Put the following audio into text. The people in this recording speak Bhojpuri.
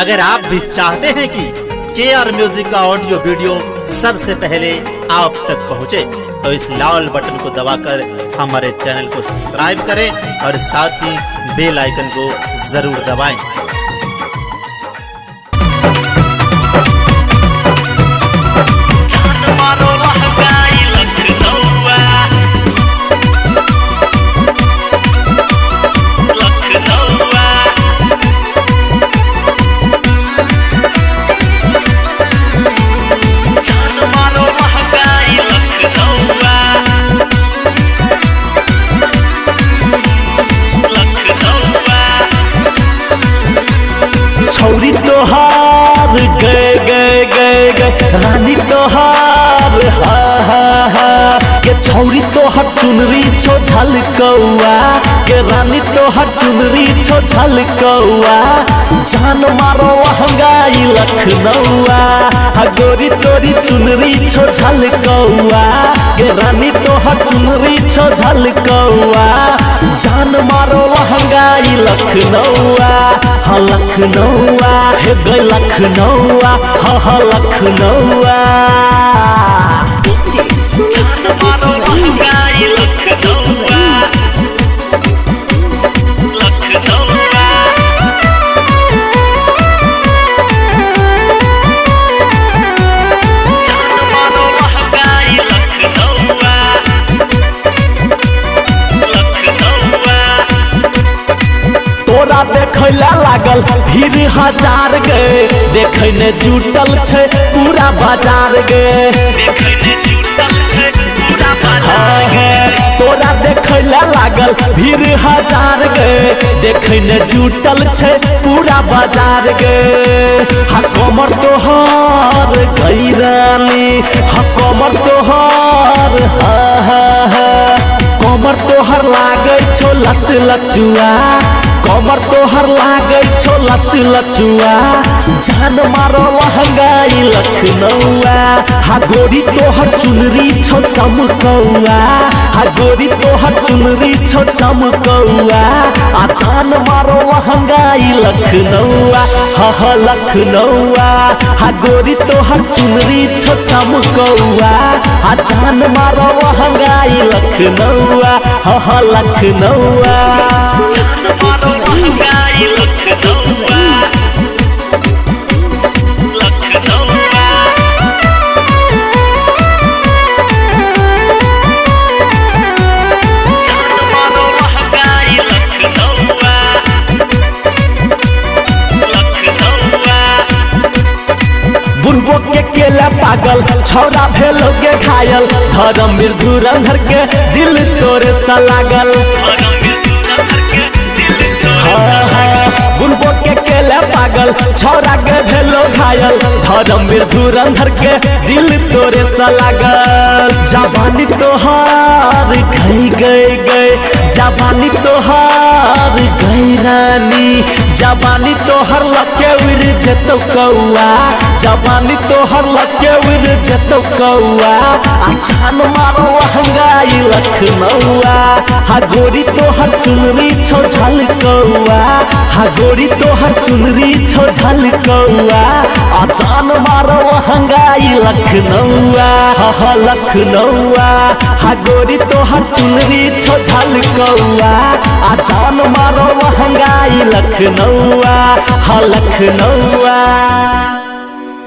अगर आप भी चाहते हैं कि KR म्यूजिक का ऑडियो वीडियो सबसे पहले आप तक पहुंचे, तो इस लाल बटन को दबाकर हमारे चैनल को सब्सक्राइब करें और साथ ही बेल आइकन को जरूर दबाएं। छौरी तोहार गए गए गए गए रानी तोहार हा हा हा के छौरी तोहर चुनरी छो झलकौआ के रानी तोहर चुनरी छो झलकौआ जान मारो लहंगाई लखनऊआ गोरी तोरी चुनरी छो झलकौआ के रानी तोहर चुनरी छो झलकौआ जान मारो लहंगाई लखनऊआ हा लखनऊआ हे गए लखनऊआ हा लखनऊआ जान मारो लहंगाई लखनऊआ लखनऊआ जान मारो लहंगाई लखनऊआ लखनऊआ तोरा देखैला लागल भीड़ हजार गए देखे ने जुटल छे पूरा बाजार गए तोरा देखैला लागल भीड़ हजार गए देखे ने जुटल छे पूरा बाजार गए हा कमर तोहर गई रानी हा कमर तोहर हा हा हा कमर तोहर लागे छो लच लचुआ कमर तोहर लागे छो लच लचुआ जान मारो लहंगाई लखनऊआ हा गोरी तोहर चुनरी छो चमकौआ हा गोरी तोहर चुनरी छो चमकौआ आ जान मारो लहंगाई लखनऊआ हा लखनऊआ हा गोरी तोहर चुनरी छो चमकौआ आ जान मारो लहंगाई लखनऊआ हा लखनऊआ जान मारो लहंगाई लखनऊआ लखनऊआ जान मारो लहंगाई लखनऊआ लखनऊआ बुढ़बो के केला पागल छौरा भेलो के घायल धर्मवीर धुरंधर के दिल तोरे सा लागल बुढ़बो के केला पागल छौरा के भेलो घायल धर्मवीर धुरंधर के दिल तोरे सा लागल जवानी तोहार गई गए गए जवानी तोहार गई रानी जवानी तोहर लके उड़ जेतो कौआ जवानी तोहर लके उड़ जेतो कौआ आ जान मारो लहंगाई लखनऊआ हा गोरी तोहर चुनरी छो झलकौआ हा गोरी तोहर चुनरी छो झलकौआ आ जान मारो लहंगाई लखनऊआ हा लखनऊआ हा गोरी तोहर चुनरी छो झलकौआ आ जान मारो लहंगाई लखनऊआ हा लखनऊआ।